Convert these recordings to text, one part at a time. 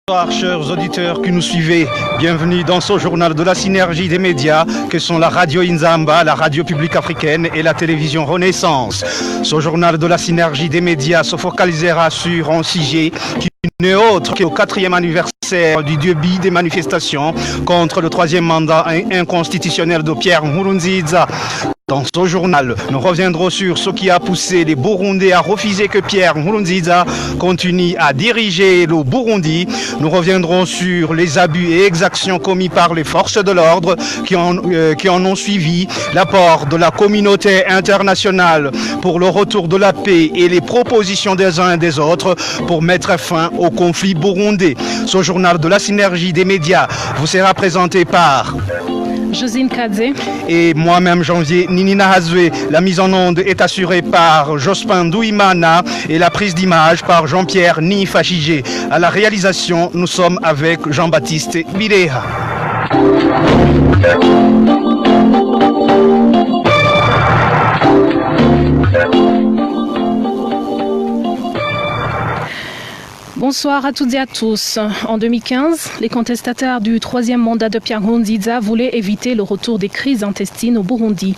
Bonsoir chers auditeurs qui nous suivez, bienvenue dans ce journal de la synergie des médias que sont la radio Inzamba, la radio publique africaine et la télévision Renaissance. Ce journal de la synergie des médias se focalisera sur un sujet qui n'est autre qu'au 4e anniversaire du début des manifestations contre le 3e mandat inconstitutionnel de Pierre Nkurunziza. Dans ce journal, nous reviendrons sur ce qui a poussé les Burundais à refuser que Pierre Nkurunziza continue à diriger le Burundi. Nous reviendrons sur les abus et exactions commis par les forces de l'ordre qui en ont suivi, l'apport de la communauté internationale pour le retour de la paix et les propositions des uns et des autres pour mettre fin au conflit burundais. Ce journal de la synergie des médias vous sera présenté par Josine Kadze et moi-même Janvier Ninina Hazoué. La mise en onde est assurée par Jospin Douimana et la prise d'image par Jean-Pierre Nifachigé. À la réalisation, nous sommes avec Jean-Baptiste Bireha. Bonsoir à toutes et à tous. En 2015, les contestataires du 3e mandat de Pierre Nkurunziza voulaient éviter le retour des crises intestines au Burundi.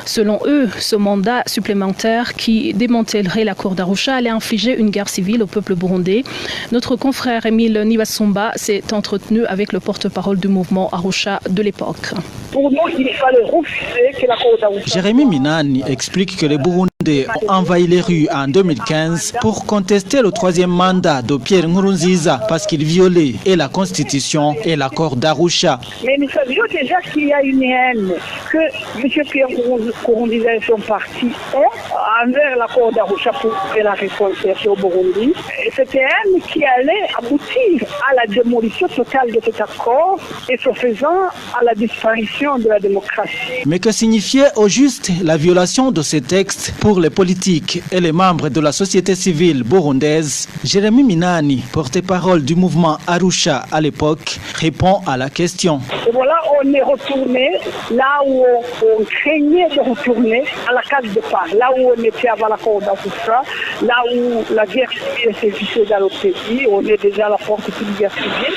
Selon eux, ce mandat supplémentaire qui démantèlerait la cour d'Arusha allait infliger une guerre civile au peuple burundais. Notre confrère Émile Nibasumba s'est entretenu avec le porte-parole du mouvement Arusha de l'époque. Pour nous, il fallait refuser que la cour d'Arusha... Jérémy Minani explique que les Burundais ont envahi les rues en 2015 pour contester le 3e mandat de Pierre Nkurunziza parce qu'il violait et la Constitution et l'accord d'Arusha. Mais nous savions déjà qu'il y a une haine que M. Pierre Nkurunziza et son parti ont envers l'accord d'Arusha pour la réconciliation au Burundi. Et cette haine qui allait aboutir à la démolition totale de cet accord et ce faisant à la disparition de la démocratie. Mais que signifiait au juste la violation de ces textes pour les politiques et les membres de la société civile burundaise? Jérémy Minani, porte-parole du mouvement Arusha à l'époque, répond à la question. Et voilà, on est retourné là où on craignait de retourner, à la case de départ, là où on était avant l'accord d'Arusha, là où la guerre civile s'est vissée dans le pays, on est déjà à la porte d'une guerre civile.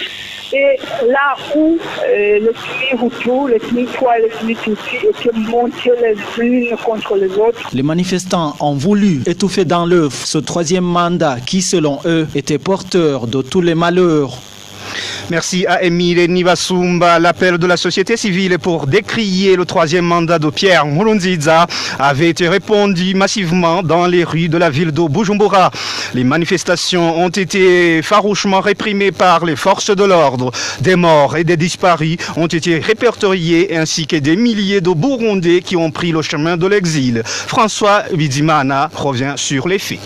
Et là où l'ethnie Hutu, l'ethnie Twa et l'ethnie Tutsi étaient montées les unes contre les autres. Les manifestants ont voulu étouffer dans l'œuf ce 3e mandat qui, selon eux, était porteur de tous les malheurs. Merci à Émile Nibasumba. L'appel de la société civile pour décrier le 3e mandat de Pierre Nkurunziza avait été répondu massivement dans les rues de la ville de Bujumbura. Les manifestations ont été farouchement réprimées par les forces de l'ordre. Des morts et des disparus ont été répertoriés ainsi que des milliers de Burundais qui ont pris le chemin de l'exil. François Bizimana revient sur les faits.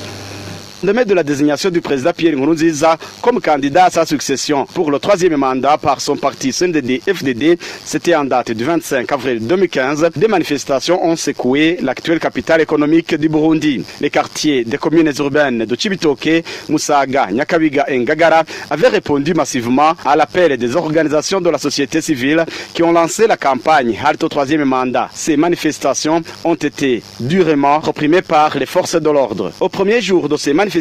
Le lendemain de la désignation du président Pierre Nkurunziza comme candidat à sa succession pour le 3e mandat par son parti CNDD-FDD, c'était en date du 25 avril 2015, des manifestations ont secoué l'actuelle capitale économique du Burundi. Les quartiers des communes urbaines de Chibitoke, Musaga, Nyakabiga et Ngagara avaient répondu massivement à l'appel des organisations de la société civile qui ont lancé la campagne Halte au 3e mandat. Ces manifestations ont été durement réprimées par les forces de l'ordre. Au premier jour de ces manifestations,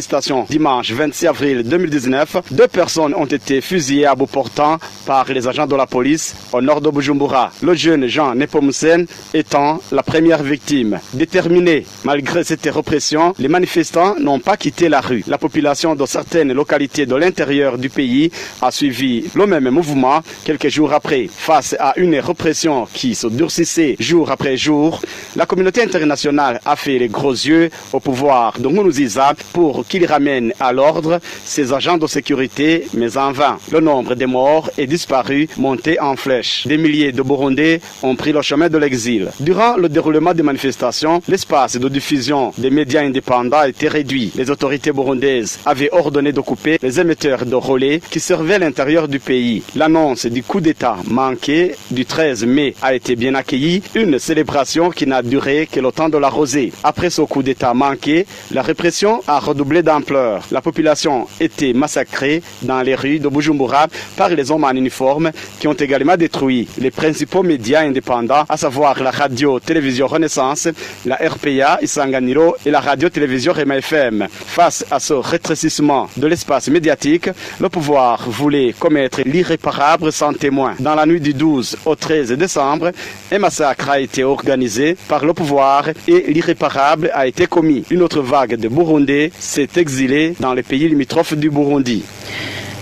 dimanche 26 avril 2019, 2 personnes ont été fusillées à bout portant par les agents de la police au nord de Bujumbura. Le jeune Jean Nepomucen étant la première victime. Déterminés malgré cette répression, les manifestants n'ont pas quitté la rue. La population de certaines localités de l'intérieur du pays a suivi le même mouvement quelques jours après. Face à une répression qui se durcissait jour après jour, la communauté internationale a fait les gros yeux au pouvoir de Nkurunziza pour qu'il ramène à l'ordre ses agents de sécurité, mais en vain. Le nombre de morts et disparus montait en flèche. Des milliers de Burundais ont pris le chemin de l'exil. Durant le déroulement des manifestations, l'espace de diffusion des médias indépendants a été réduit. Les autorités burundaises avaient ordonné de couper les émetteurs de relais qui servaient à l'intérieur du pays. L'annonce du coup d'État manqué du 13 mai a été bien accueillie, une célébration qui n'a duré que le temps de la rosée. Après ce coup d'État manqué, la répression a redoublé troublée d'ampleur. La population était massacrée dans les rues de Bujumbura par les hommes en uniforme qui ont également détruit les principaux médias indépendants, à savoir la radio-télévision Renaissance, la RPA, Isanganiro et la radio-télévision Rema FM. Face à ce rétrécissement de l'espace médiatique, le pouvoir voulait commettre l'irréparable sans témoin. Dans la nuit du 12 au 13 décembre, un massacre a été organisé par le pouvoir et l'irréparable a été commis. Une autre vague de Burundais s'est exilée dans les pays limitrophes du Burundi.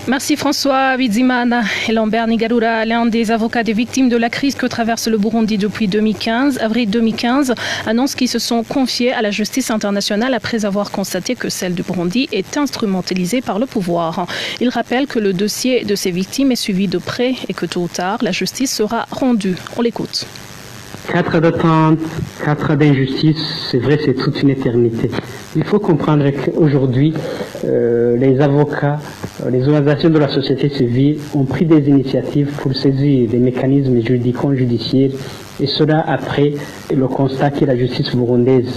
Merci François Bizimana. Et Lambert Nigarura, l'un des avocats des victimes de la crise que traverse le Burundi depuis 2015, avril 2015, annonce qu'ils se sont confiés à la justice internationale après avoir constaté que celle du Burundi est instrumentalisée par le pouvoir. Il rappelle que le dossier de ces victimes est suivi de près et que tôt ou tard, la justice sera rendue. On l'écoute. 4 ans d'attente, 4 ans d'injustice, c'est vrai, c'est toute une éternité. Il faut comprendre qu'aujourd'hui, les avocats, les organisations de la société civile ont pris des initiatives pour saisir des mécanismes juridico-judiciaires, et cela après le constat que la justice burundaise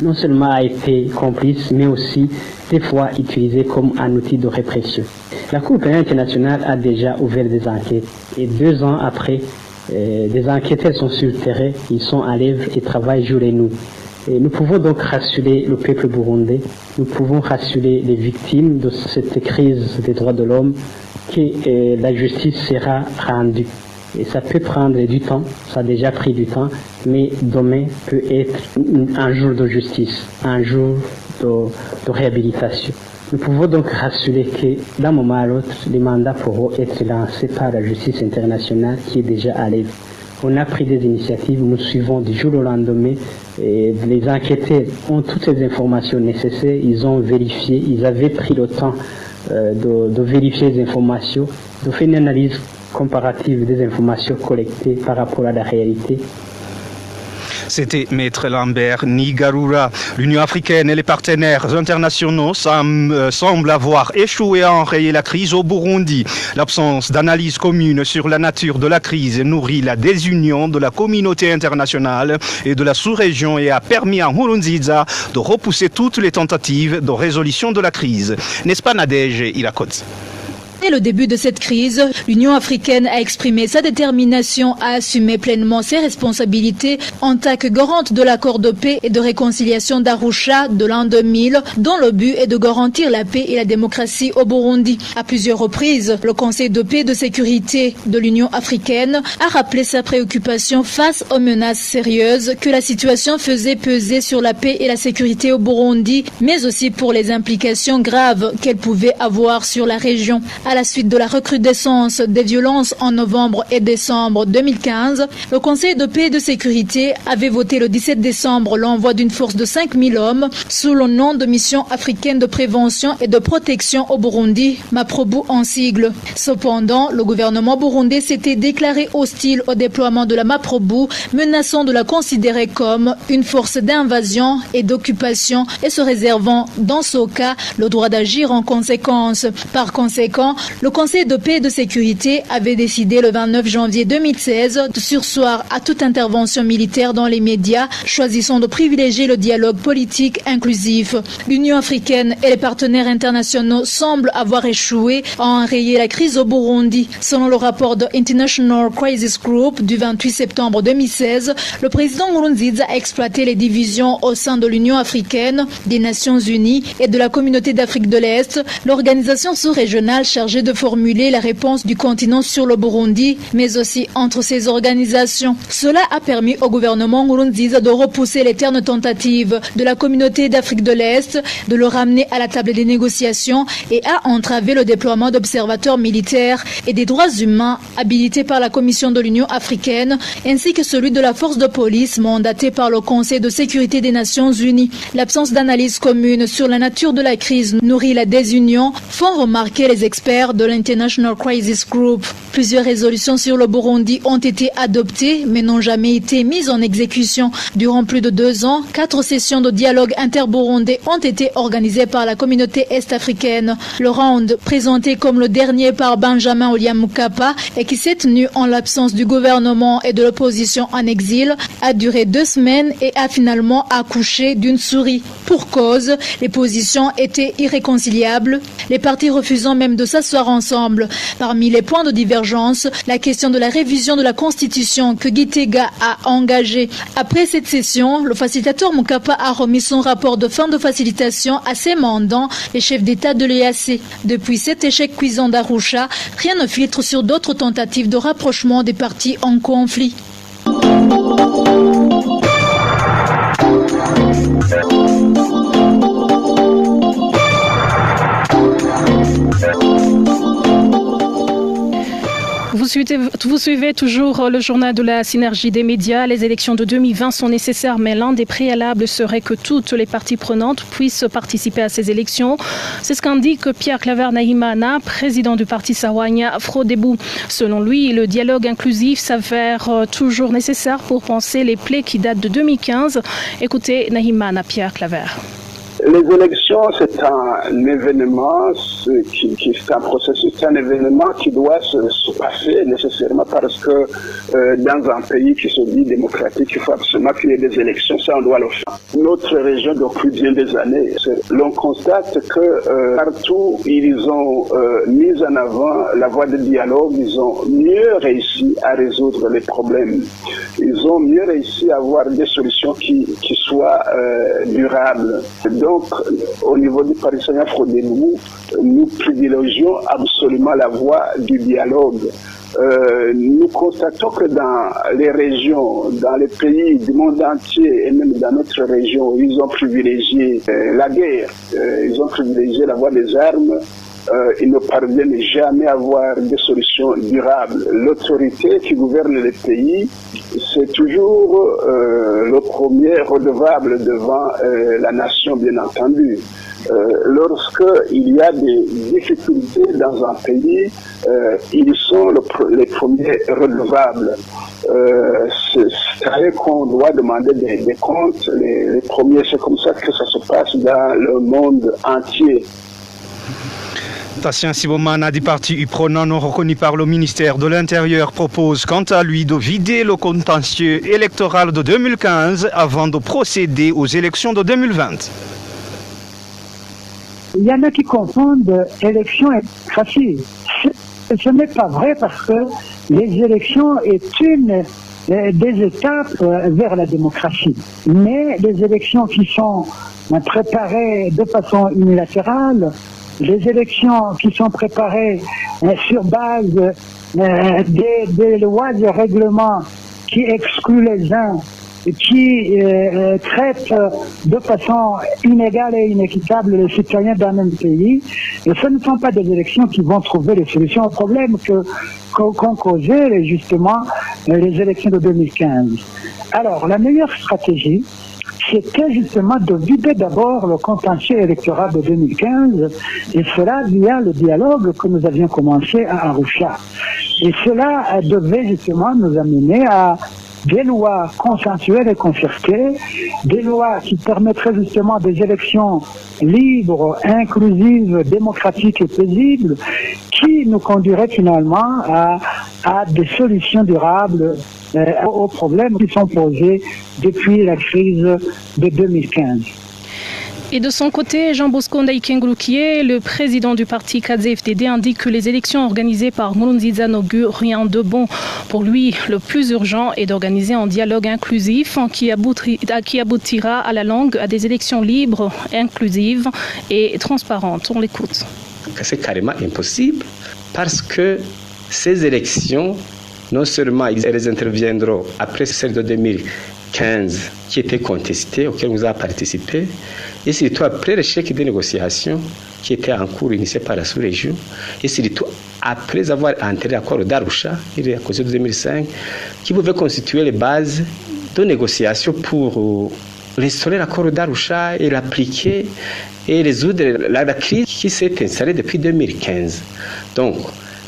non seulement a été complice, mais aussi des fois utilisée comme un outil de répression. La Cour pénale internationale a déjà ouvert des enquêtes, et 2 ans après, des enquêteurs sont sur le terrain, ils sont à l'œuvre et travaillent jour et nuit. Et nous pouvons donc rassurer le peuple burundais, nous pouvons rassurer les victimes de cette crise des droits de l'homme que la justice sera rendue. Et ça peut prendre du temps, ça a déjà pris du temps, mais demain peut être un jour de justice, un jour de réhabilitation. Nous pouvons donc rassurer que d'un moment à l'autre, les mandats pourront être lancés par la justice internationale qui est déjà à l'œuvre. On a pris des initiatives, nous suivons du jour au lendemain. Et les enquêteurs ont toutes les informations nécessaires, ils ont vérifié, ils avaient pris le temps de vérifier les informations, de faire une analyse comparative des informations collectées par rapport à la réalité. C'était Maître Lambert Nigarura. L'Union africaine et les partenaires internationaux semblent avoir échoué à enrayer la crise au Burundi. L'absence d'analyse commune sur la nature de la crise nourrit la désunion de la communauté internationale et de la sous-région et a permis à Nkurunziza de repousser toutes les tentatives de résolution de la crise. N'est-ce pas Nadège Irakoze? Dès le début de cette crise, l'Union africaine a exprimé sa détermination à assumer pleinement ses responsabilités en tant que garante de l'accord de paix et de réconciliation d'Arusha de l'an 2000, dont le but est de garantir la paix et la démocratie au Burundi. À plusieurs reprises, le Conseil de paix et de sécurité de l'Union africaine a rappelé sa préoccupation face aux menaces sérieuses que la situation faisait peser sur la paix et la sécurité au Burundi, mais aussi pour les implications graves qu'elle pouvait avoir sur la région. À la suite de la recrudescence des violences en novembre et décembre 2015, le Conseil de paix et de sécurité avait voté le 17 décembre l'envoi d'une force de 5000 hommes sous le nom de Mission africaine de prévention et de protection au Burundi, MAPROBU en sigle. Cependant, le gouvernement burundais s'était déclaré hostile au déploiement de la MAPROBU, menaçant de la considérer comme une force d'invasion et d'occupation et se réservant, dans ce cas, le droit d'agir en conséquence. Par conséquent, le Conseil de paix et de sécurité avait décidé le 29 janvier 2016 de surseoir à toute intervention militaire dans les médias, choisissant de privilégier le dialogue politique inclusif. L'Union africaine et les partenaires internationaux semblent avoir échoué à enrayer la crise au Burundi. Selon le rapport de International Crisis Group du 28 septembre 2016, le président Nkurunziza a exploité les divisions au sein de l'Union africaine, des Nations unies et de la Communauté d'Afrique de l'Est, l'organisation sous-régionale chargée de formuler la réponse du continent sur le Burundi, mais aussi entre ces organisations. Cela a permis au gouvernement Nkurunziza de repousser les ternes tentatives de la Communauté d'Afrique de l'Est, de le ramener à la table des négociations et a entravé le déploiement d'observateurs militaires et des droits humains habilités par la Commission de l'Union africaine, ainsi que celui de la force de police mandatée par le Conseil de sécurité des Nations unies. L'absence d'analyse commune sur la nature de la crise nourrit la désunion, font remarquer les experts experts de l'International Crisis Group. Plusieurs résolutions sur le Burundi ont été adoptées mais n'ont jamais été mises en exécution. Durant plus de 2 ans, 4 sessions de dialogue interburundais ont été organisées par la communauté est-africaine. Le round, présenté comme le dernier par Benjamin William Mkapa et qui s'est tenu en l'absence du gouvernement et de l'opposition en exil, a duré 2 semaines et a finalement accouché d'une souris. Pour cause, les positions étaient irréconciliables, les partis refusant même de s'asseoir ensemble. Parmi les points de divergence, la question de la révision de la Constitution que Gitega a engagée. Après cette session, le facilitateur Mkapa a remis son rapport de fin de facilitation à ses mandants, les chefs d'État de l'EAC. Depuis cet échec cuisant d'Arusha, rien ne filtre sur d'autres tentatives de rapprochement des partis en conflit. Vous suivez toujours le journal de la synergie des médias. Les élections de 2020 sont nécessaires, mais l'un des préalables serait que toutes les parties prenantes puissent participer à ces élections. C'est ce qu'indique Pierre Claver Nahimana, président du parti Sawanya Frodebou. Selon lui, le dialogue inclusif s'avère toujours nécessaire pour panser les plaies qui datent de 2015. Écoutez Nahimana, Pierre Claver. Les élections, c'est un événement, c'est un processus, c'est un événement qui doit se passer nécessairement parce que dans un pays qui se dit démocratique, il faut absolument qu'il y ait des élections, ça on doit le faire. Notre région, depuis bien des années, l'on constate que partout ils ont mis en avant la voie de dialogue, ils ont mieux réussi à résoudre les problèmes, ils ont mieux réussi à avoir des solutions qui soient durables. Donc, au niveau du Parti Sawanya Frodebou, nous privilégions absolument la voie du dialogue. Nous constatons que dans les régions, dans les pays du monde entier et même dans notre région, ils ont privilégié la guerre, ils ont privilégié la voie des armes. Ils ne parviennent jamais à avoir des solutions durables. L'autorité qui gouverne les pays, c'est toujours le premier redevable devant la nation, bien entendu. Lorsqu'il y a des difficultés dans un pays, ils sont les premiers redevables. C'est-à-dire qu'on doit demander des comptes, les premiers, c'est comme ça que ça se passe dans le monde entier. Tassien Sibomana du parti UPRONA non reconnu par le ministère de l'Intérieur propose quant à lui de vider le contentieux électoral de 2015 avant de procéder aux élections de 2020. Il y en a qui confondent élection et démocratie. Ce n'est pas vrai parce que les élections est une des étapes vers la démocratie. Mais les élections qui sont préparées de façon unilatérale, les élections qui sont préparées sur base des lois et règlements qui excluent les uns, qui traitent de façon inégale et inéquitable les citoyens d'un même pays, et ce ne sont pas des élections qui vont trouver les solutions aux problèmes qu'ont causé justement les élections de 2015. Alors, la meilleure stratégie, c'était justement de vider d'abord le contentieux électoral de 2015, et cela via le dialogue que nous avions commencé à Arusha. Et cela devait justement nous amener à des lois consensuelles et concertées, des lois qui permettraient justement des élections libres, inclusives, démocratiques et paisibles, qui nous conduiraient finalement à des solutions durables aux problèmes qui sont posés depuis la crise de 2015. Et de son côté, Jean Bosco Ndaïkengloukié, le président du parti KZFDD, indique que les élections organisées par Nkurunziza n'augurent rien de bon. Pour lui, le plus urgent est d'organiser un dialogue inclusif qui aboutira à la longue à des élections libres, inclusives et transparentes. On l'écoute. C'est carrément impossible parce que ces élections, non seulement elles interviendront après celle de 2015 qui était contestée, auquel vous avez participé, et surtout après l'échec des négociations qui était en cours initié par la sous-région, et surtout après avoir enterré l'accord d'Arusha, il est à cause de 2005, qui pouvait constituer les bases de négociations pour restaurer l'accord d'Arusha et l'appliquer et résoudre la crise qui s'est installée depuis 2015. Donc,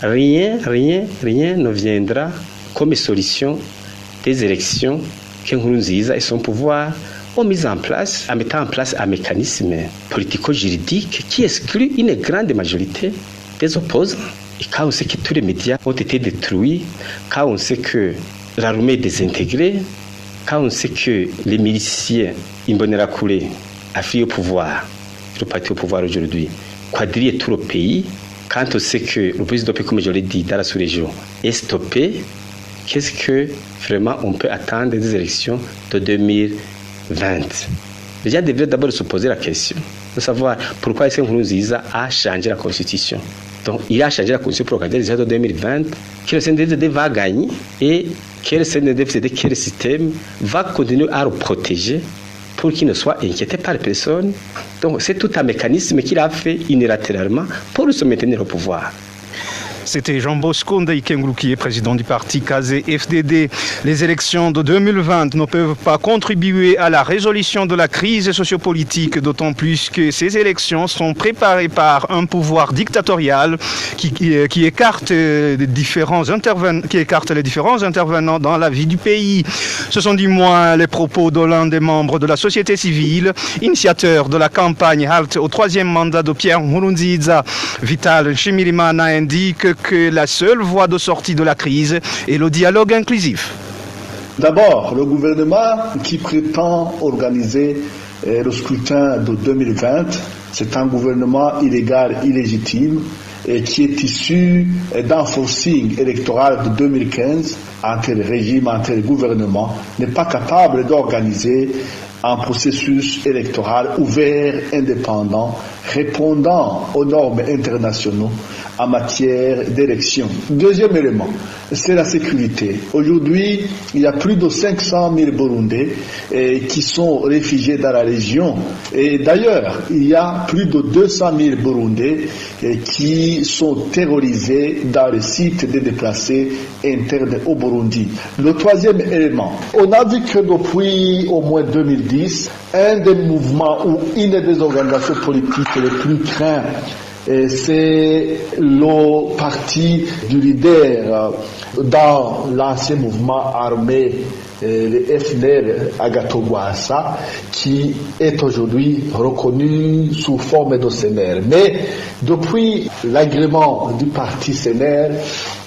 rien ne viendra comme solution des élections que Nkurunziza et son pouvoir ont mis en place, en mettant en place un mécanisme politico-juridique qui exclut une grande majorité des opposants. Et quand on sait que tous les médias ont été détruits, quand on sait que l'armée est désintégrée, quand on sait que les miliciens Imbonerakure affiliés au pouvoir, le parti au pouvoir aujourd'hui, quadrillent tout le pays, quand on sait que le président, comme je l'ai dit, dans la sous-région est stoppé, qu'est-ce que vraiment on peut attendre des élections de 2020? Les gens devraient d'abord se poser la question de savoir pourquoi est-ce que Nkurunziza a changé la constitution. Donc, il a changé la constitution pour organiser les élections de 2020, que le CNDD va gagner et quel CNDD, quel système va continuer à le protéger pour qu'il ne soit inquiété par les personnes. Donc, c'est tout un mécanisme qu'il a fait unilatéralement pour se maintenir au pouvoir. C'était Jean Bosco Ndaikengulu qui est président du parti KZ-FDD. Les élections de 2020 ne peuvent pas contribuer à la résolution de la crise sociopolitique, d'autant plus que ces élections sont préparées par un pouvoir dictatorial qui écarte les différents intervenants dans la vie du pays. Ce sont du moins les propos de l'un des membres de la société civile, initiateur de la campagne Halte au 3e mandat de Pierre Nkurunziza. Vital Nshimirimana indique que la seule voie de sortie de la crise est le dialogue inclusif. D'abord, le gouvernement qui prétend organiser le scrutin de 2020, c'est un gouvernement illégal, illégitime, et qui est issu d'un forcing électoral de 2015 entre le régime, entre le gouvernement, n'est pas capable d'organiser un processus électoral ouvert, indépendant, répondant aux normes internationales en matière d'élection. Deuxième élément, c'est la sécurité. Aujourd'hui, il y a plus de 500 000 Burundais qui sont réfugiés dans la région. Et d'ailleurs, il y a plus de 200 000 Burundais qui sont terrorisés dans les sites des déplacés internes au Burundi. Le troisième élément, on a vu que depuis au moins 2010, un des mouvements ou une des organisations politiques les plus craintes, c'est le parti du leader dans l'ancien mouvement armé, le FNL Agathon Rwasa, qui est aujourd'hui reconnu sous forme de CNR. Mais depuis l'agrément du parti CNR,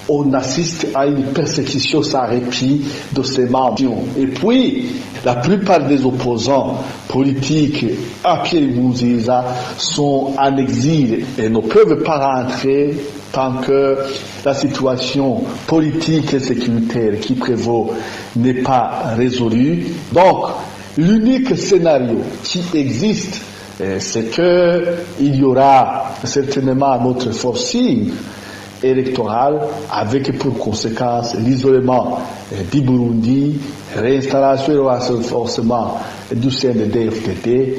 on assiste à une persécution sans répit de ses membres. Et puis, la plupart des opposants politiques à Pierre Nkurunziza sont en exil et ne peuvent pas rentrer tant que la situation politique et sécuritaire qui prévaut n'est pas résolue. Donc, l'unique scénario qui existe, c'est qu'il y aura certainement un autre forcing électoral avec pour conséquence l'isolement du Burundi, réinstallation et renforcement du CNDD-FDD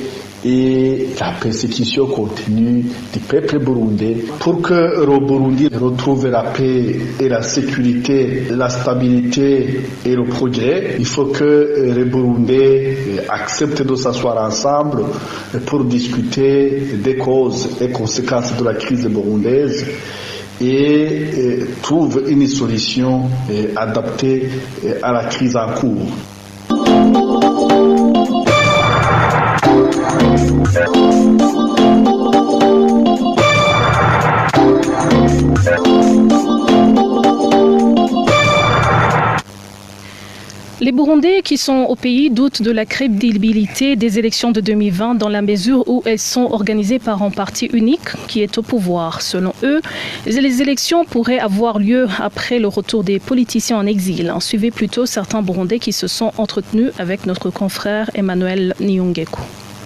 et la persécution continue du peuple burundais. Pour que le Burundi retrouve la paix et la sécurité, la stabilité et le progrès, il faut que les Burundais acceptent de s'asseoir ensemble pour discuter des causes et conséquences de la crise burundaise et trouve une solution adaptée à la crise en cours. Les Burundais qui sont au pays doutent de la crédibilité des élections de 2020 dans la mesure où elles sont organisées par un parti unique qui est au pouvoir. Selon eux, les élections pourraient avoir lieu après le retour des politiciens en exil. Suivez plutôt certains Burundais qui se sont entretenus avec notre confrère Emmanuel Niyongeku.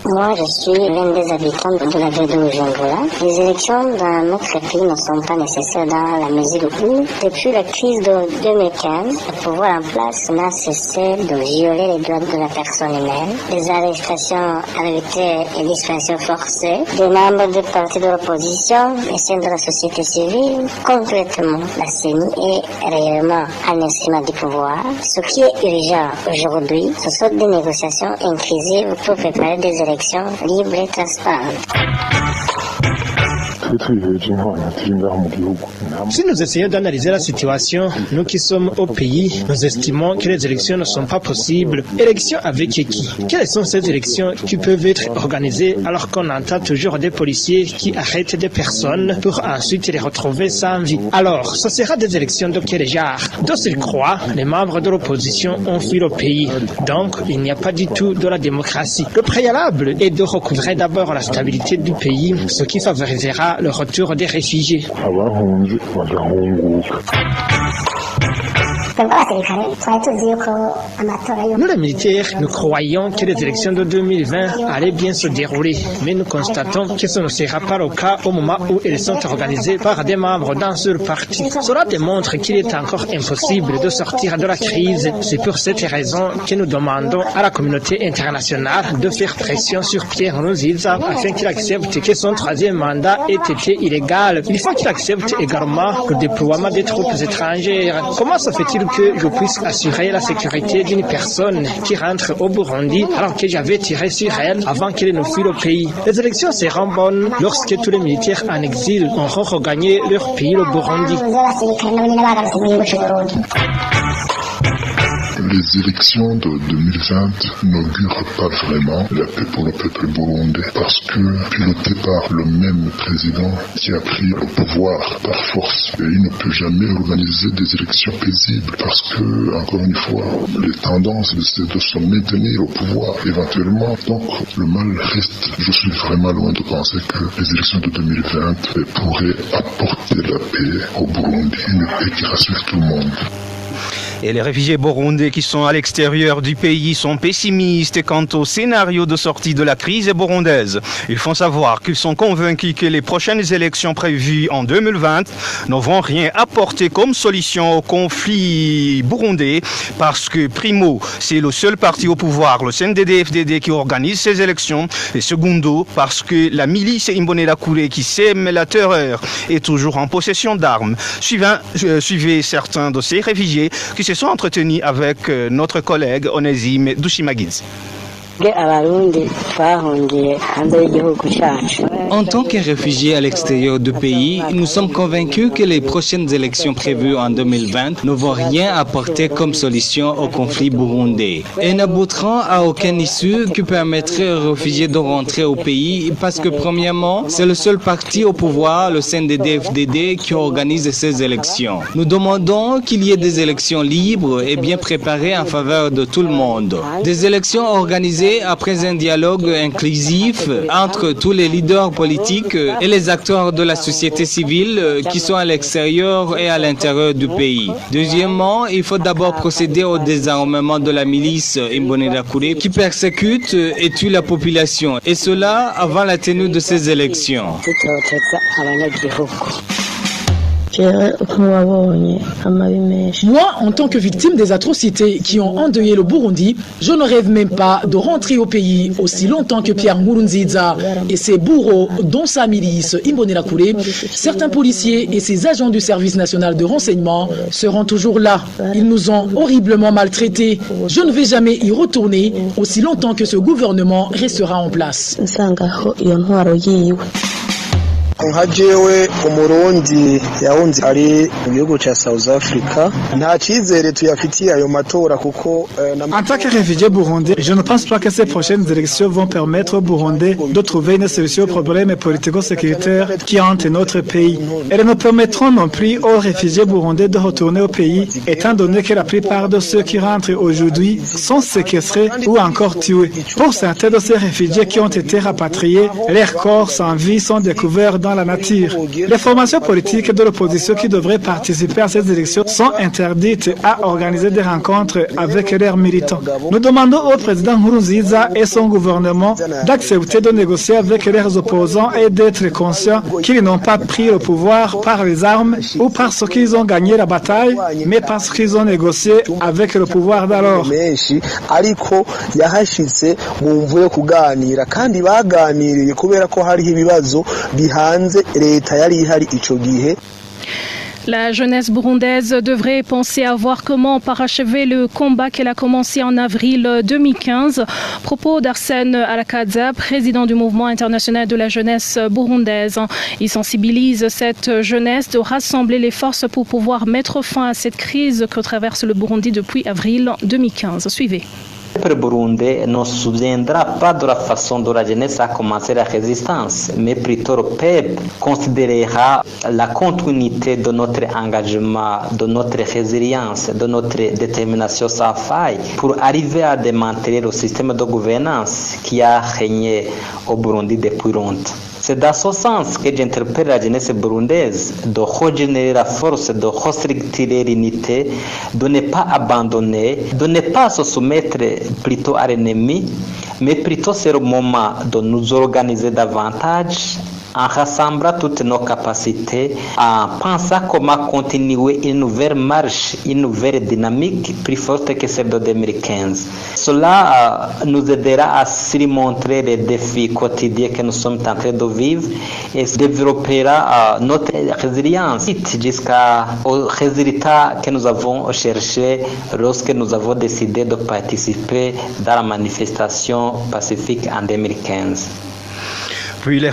Moi, je suis l'un des habitants de la ville de Bujumbura. Les élections dans notre pays ne sont pas nécessaires dans la mesure où, depuis la crise de 2015, le pouvoir en place n'a cessé de violer les droits de la personne humaine, des arrestations arbitraires et disparitions forcées, des membres des partis de l'opposition et ceux de la société civile. Concrètement, la CENI est réellement un instrument du pouvoir. Ce qui est urgent aujourd'hui, ce sont des négociations inclusives pour préparer des élections libre et transparente. Si nous essayons d'analyser la situation, nous qui sommes au pays, nous estimons que les élections ne sont pas possibles. Élections avec qui? Quelles sont ces élections qui peuvent être organisées alors qu'on entend toujours des policiers qui arrêtent des personnes pour ensuite les retrouver sans vie? Alors, ce sera des élections de quel genre? De surcroît, les membres de l'opposition ont fui le pays. Donc, il n'y a pas du tout de la démocratie. Le préalable est de recouvrer d'abord la stabilité du pays, ce qui favorisera le retour des réfugiés. Nous les militaires, nous croyons que les élections de 2020 allaient bien se dérouler, mais nous constatons que ce ne sera pas le cas au moment où elles sont organisées par des membres d'un seul parti. Cela démontre qu'il est encore impossible de sortir de la crise. C'est pour cette raison que nous demandons à la communauté internationale de faire pression sur Pierre Nkurunziza afin qu'il accepte que son troisième mandat ait été illégal. Il faut qu'il accepte également le déploiement des troupes étrangères. Comment se fait-il que je puisse assurer la sécurité d'une personne qui rentre au Burundi alors que j'avais tiré sur elle avant qu'elle ne fuit le pays? Les élections seront bonnes lorsque tous les militaires en exil auront regagné leur pays, le Burundi. Les élections de 2020 n'augurent pas vraiment la paix pour le peuple burundais parce que piloté par le même président qui a pris le pouvoir par force, et il ne peut jamais organiser des élections paisibles parce que, encore une fois, les tendances c'est de se maintenir au pouvoir éventuellement. Donc le mal reste. Je suis vraiment loin de penser que les élections de 2020 pourraient apporter la paix au Burundi, une paix qui rassure tout le monde. Et les réfugiés burundais qui sont à l'extérieur du pays sont pessimistes quant au scénario de sortie de la crise burundaise. Ils font savoir qu'ils sont convaincus que les prochaines élections prévues en 2020 ne vont rien apporter comme solution au conflit burundais parce que, primo, c'est le seul parti au pouvoir, le CNDD-FDD, qui organise ces élections, et secondo, parce que la milice Imbonerakure qui sème la terreur est toujours en possession d'armes. Suivez certains de ces réfugiés qui se sont entretenus avec notre collègue Onésime Dushimagidze. En tant que réfugiés à l'extérieur du pays, nous sommes convaincus que les prochaines élections prévues en 2020 ne vont rien apporter comme solution au conflit burundais et n'aboutiront à aucune issue qui permettrait aux réfugiés de rentrer au pays parce que, premièrement, c'est le seul parti au pouvoir, le CNDD-FDD, qui organise ces élections. Nous demandons qu'il y ait des élections libres et bien préparées en faveur de tout le monde. Des élections organisées après un dialogue inclusif entre tous les leaders politiques et les acteurs de la société civile qui sont à l'extérieur et à l'intérieur du pays. Deuxièmement, il faut d'abord procéder au désarmement de la milice Imbonerakure qui persécute et tue la population, et cela avant la tenue de ces élections. Moi, en tant que victime des atrocités qui ont endeuillé le Burundi, je ne rêve même pas de rentrer au pays aussi longtemps que Pierre Nkurunziza et ses bourreaux, dont sa milice Imbonerakure, certains policiers et ses agents du service national de renseignement seront toujours là. Ils nous ont horriblement maltraités. Je ne vais jamais y retourner aussi longtemps que ce gouvernement restera en place. nka jewe umurundi yahunze ari mu gihugu cya South Africa nta cyizere tuyafitiye ayo matora kuko en tant que réfugié burundais, je ne pense pas que ces prochaines élections vont permettre aux Burundais de trouver une solution aux problèmes politico-sécuritaires qui hantent notre pays. Elles ne permettront non plus aux réfugiés burundais de retourner au pays, étant donné que la plupart de ceux qui rentrent aujourd'hui sont séquestrés ou encore tués. Pour certains de ces réfugiés qui ont été rapatriés, leurs corps sans vie sont découverts dans la nature. Les formations politiques de l'opposition qui devraient participer à ces élections sont interdites à organiser des rencontres avec leurs militants. Nous demandons au président Nkurunziza et son gouvernement d'accepter de négocier avec leurs opposants et d'être conscients qu'ils n'ont pas pris le pouvoir par les armes ou parce qu'ils ont gagné la bataille, mais parce qu'ils ont négocié avec le pouvoir d'alors. ariko yahashitse mu mvu yo kuganira kandi baganiriye kubera ko hari ibibazo bihanze leta yari ihari ico gihe. La jeunesse burundaise devrait penser à voir comment parachever le combat qu'elle a commencé en avril 2015. Propos d'Arsène Alakaza, président du mouvement international de la jeunesse burundaise. Il sensibilise cette jeunesse de rassembler les forces pour pouvoir mettre fin à cette crise que traverse le Burundi depuis avril 2015. Suivez. Le peuple burundais ne se souviendra pas de la façon dont la jeunesse a commencé la résistance, mais plutôt le peuple considérera la continuité de notre engagement, de notre résilience, de notre détermination sans faille pour arriver à démanteler le système de gouvernance qui a régné au Burundi depuis longtemps. C'est dans ce sens que j'interpelle la jeunesse burundaise de régénérer la force, de restructurer l'unité, de ne pas abandonner, de ne pas se soumettre plutôt à l'ennemi, mais plutôt c'est le moment de nous organiser davantage en rassemblant toutes nos capacités, en pensant comment continuer une nouvelle marche, une nouvelle dynamique plus forte que celle de 2015. Cela nous aidera à surmonter les défis quotidiens que nous sommes en train de vivre et développera notre résilience jusqu'au résultat que nous avons cherché lorsque nous avons décidé de participer dans la manifestation pacifique en 2015. Puis les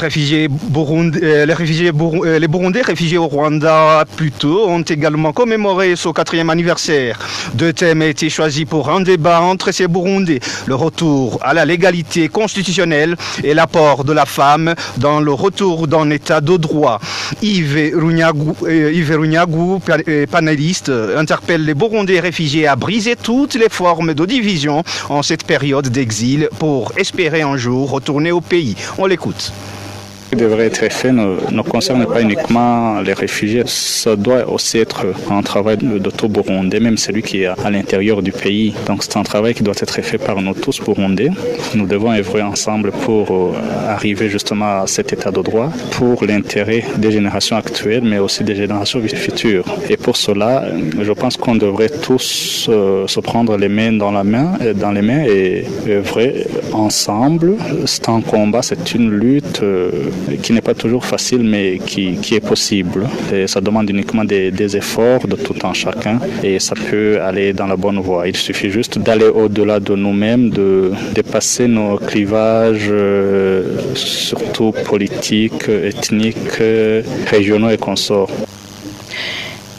Burundais réfugiés au Rwanda plus tôt ont également commémoré son 4e anniversaire. 2 thèmes ont été choisis pour un débat entre ces Burundais: le retour à la légalité constitutionnelle et l'apport de la femme dans le retour d'un état de droit. Yves Runyagu, panéliste, interpelle les Burundais réfugiés à briser toutes les formes de division en cette période d'exil pour espérer un jour retourner au pays. On l'écoute. Ce qui devrait être fait ne concerne pas uniquement les réfugiés, ça doit aussi être un travail de tout Burundais, même celui qui est à l'intérieur du pays. Donc c'est un travail qui doit être fait par nous tous Burundais. Nous devons œuvrer ensemble pour arriver justement à cet état de droit, pour l'intérêt des générations actuelles, mais aussi des générations futures. Et pour cela, je pense qu'on devrait tous se prendre les mains dans les mains et œuvrer ensemble. C'est un combat, c'est une lutte qui n'est pas toujours facile, mais qui est possible. Et ça demande uniquement des efforts de tout un chacun et ça peut aller dans la bonne voie. Il suffit juste d'aller au-delà de nous-mêmes, de dépasser nos clivages, surtout politiques, ethniques, régionaux et consorts.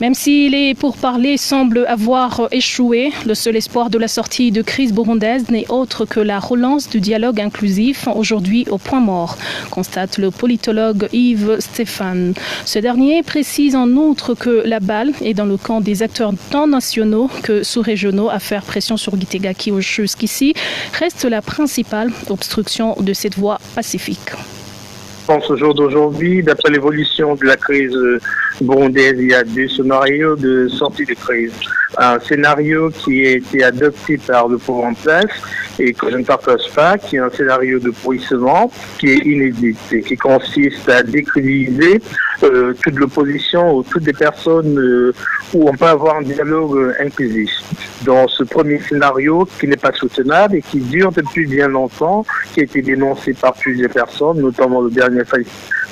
Même si les pourparlers semblent avoir échoué, le seul espoir de la sortie de crise burundaise n'est autre que la relance du dialogue inclusif, aujourd'hui au point mort, constate le politologue Yves Stéphane. Ce dernier précise en outre que la balle est dans le camp des acteurs tant nationaux que sous-régionaux à faire pression sur Gitega qui, jusqu'ici, reste la principale obstruction de cette voie pacifique. Je pense au jour d'aujourd'hui, d'après l'évolution de la crise burundaise, il y a 2 scénarios de sortie de crise. Un scénario qui a été adopté par le pouvoir en place et que je ne partage pas, qui est un scénario de bruissement, qui est inédit et qui consiste à décrédibiliser toute l'opposition ou toutes les personnes où on peut avoir un dialogue inclusif. Dans ce premier scénario qui n'est pas soutenable et qui dure depuis bien longtemps, qui a été dénoncé par plusieurs personnes, notamment le dernier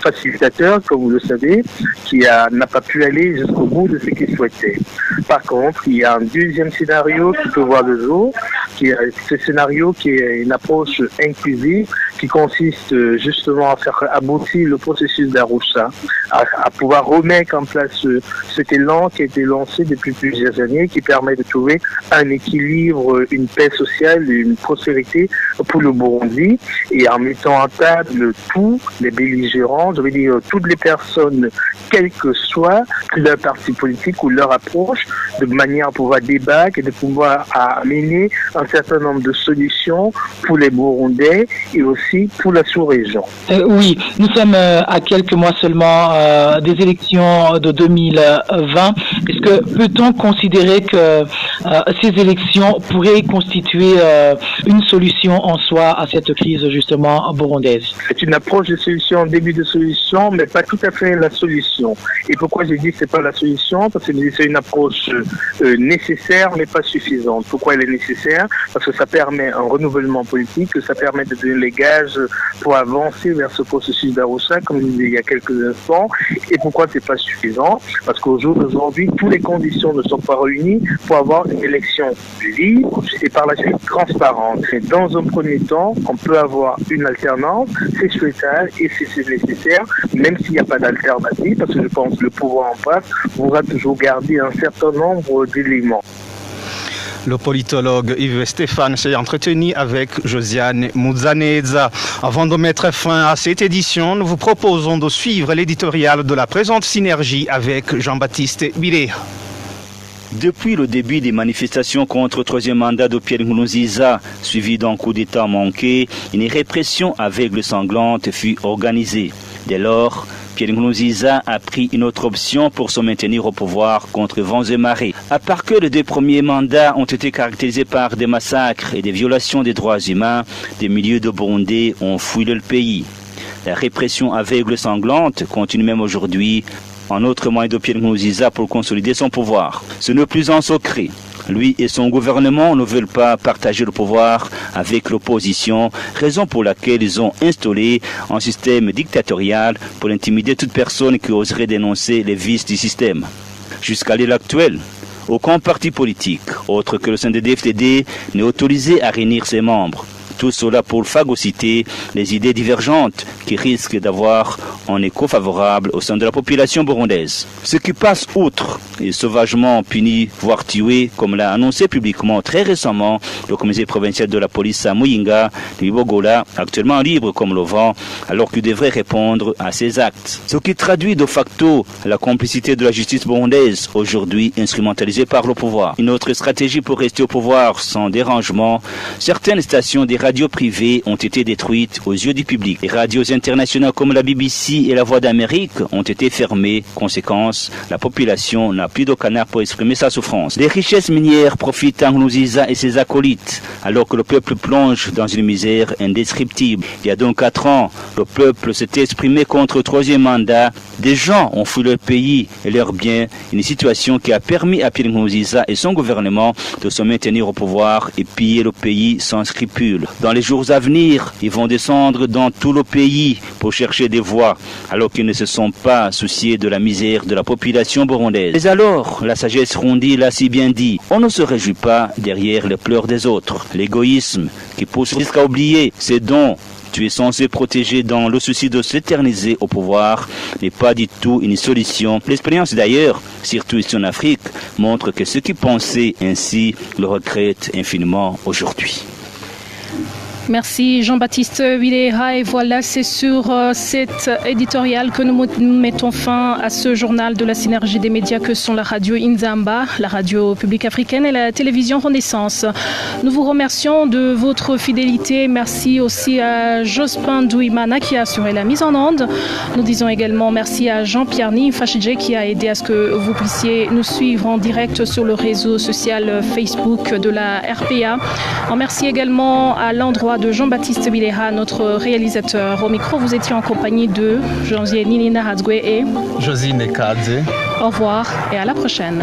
facilitateur, comme vous le savez, qui n'a pas pu aller jusqu'au bout de ce qu'il souhaitait. Par contre, il y a un deuxième scénario qui peut voir le jour, qui est ce scénario qui est une approche inclusive, qui consiste justement à faire aboutir le processus d'Arusha, à pouvoir remettre en place cet élan qui a été lancé depuis plusieurs années, qui permet de trouver un équilibre, une paix sociale, une prospérité pour le Burundi, et en mettant en table tous les belligérants, je veux dire toutes les personnes, quel que soit leur parti politique ou leur approche, de manière à pouvoir débattre et de pouvoir amener un certain nombre de solutions pour les Burundais et aussi pour la sous-région. Oui, nous sommes à quelques mois seulement des élections de 2020. Est-ce que peut-on considérer que ces élections pourraient constituer une solution en soi à cette crise justement burundaise? C'est une approche de solution, un début de solution, mais pas tout à fait la solution. Et pourquoi j'ai dit que c'est pas la solution? Parce que c'est une approche nécessaire, mais pas suffisante. Pourquoi elle est nécessaire? parce que ça permet un renouvellement politique, que ça permet de donner les gages pour avancer vers ce processus d'Arusha, comme je disais il y a quelques instants. Et pourquoi c'est pas suffisant? Parce qu'au jour d'aujourd'hui, toutes les conditions ne sont pas réunies pour avoir une élection libre et par la suite transparente. Et dans un premier temps, on peut avoir une alternance, c'est souhaitable et c'est nécessaire, même s'il n'y a pas d'alternative, parce que je pense que le pouvoir en place pourra toujours garder un certain nombre d'éléments. Le politologue Yves Stéphane s'est entretenu avec Josiane Muzaneza. Avant de mettre fin à cette édition, nous vous proposons de suivre l'éditorial de la présente synergie avec Jean-Baptiste Biléha. Depuis le début des manifestations contre le troisième mandat de Pierre Nkurunziza, suivi d'un coup d'État manqué, une répression aveugle sanglante fut organisée. Dès lors, Pierre Nkurunziza a pris une autre option pour se maintenir au pouvoir contre vents et marées. À part que les deux premiers mandats ont été caractérisés par des massacres et des violations des droits humains, des milliers de Burundais ont fui le pays. La répression aveugle sanglante continue même aujourd'hui. Un autre moyen de Pierre Nkurunziza pour consolider son pouvoir. Ce n'est plus un secret. Lui et son gouvernement ne veulent pas partager le pouvoir avec l'opposition, raison pour laquelle ils ont installé un système dictatorial pour intimider toute personne qui oserait dénoncer les vices du système. Jusqu'à l'heure actuelle, aucun parti politique, autre que le CNDD-FDD, n'est autorisé à réunir ses membres. Tout cela pour phagocyter les idées divergentes qui risquent d'avoir un écho favorable au sein de la population burundaise. Ce qui passe outre est sauvagement puni, voire tué, comme l'a annoncé publiquement très récemment le commissaire provincial de la police à Muyinga, Libogola, actuellement libre comme le vent, alors qu'il devrait répondre à ses actes. Ce qui traduit de facto la complicité de la justice burundaise, aujourd'hui instrumentalisée par le pouvoir. Une autre stratégie pour rester au pouvoir sans dérangement, certaines stations des radios privées ont été détruites aux yeux du public. Les radios internationales comme la BBC et la Voix d'Amérique ont été fermées. Conséquence, la population n'a plus de canard pour exprimer sa souffrance. Les richesses minières profitent à Nkurunziza et ses acolytes, alors que le peuple plonge dans une misère indescriptible. Il y a donc 4 ans, le peuple s'était exprimé contre le troisième mandat. Des gens ont fui leur pays et leurs biens. Une situation qui a permis à Pierre Nkurunziza et son gouvernement de se maintenir au pouvoir et piller le pays sans scrupule. Dans les jours à venir, ils vont descendre dans tout le pays pour chercher des voix, alors qu'ils ne se sont pas souciés de la misère de la population burundaise. Mais alors, la sagesse rondie l'a si bien dit, on ne se réjouit pas derrière les pleurs des autres. L'égoïsme qui pousse jusqu'à oublier ces dons tu es censé protéger dans le souci de s'éterniser au pouvoir n'est pas du tout une solution. L'expérience d'ailleurs, surtout ici en Afrique, montre que ceux qui pensaient ainsi le regrettent infiniment aujourd'hui. Merci Jean-Baptiste Biléha. Et voilà, c'est sur cet éditorial que nous mettons fin à ce journal de la synergie des médias que sont la radio Inzamba, la radio publique africaine et la télévision Renaissance. Nous vous remercions de votre fidélité. Merci aussi à Jospin Douimana qui a assuré la mise en onde. Nous disons également merci à Jean-Pierre Nifachidje qui a aidé à ce que vous puissiez nous suivre en direct sur le réseau social Facebook de la RPA. Merci également à l'endroit de Jean-Baptiste Biléha, notre réalisateur. Au micro, vous étiez en compagnie de Janvier Nilina Hadzgue et Josine Kadze. Au revoir et à la prochaine.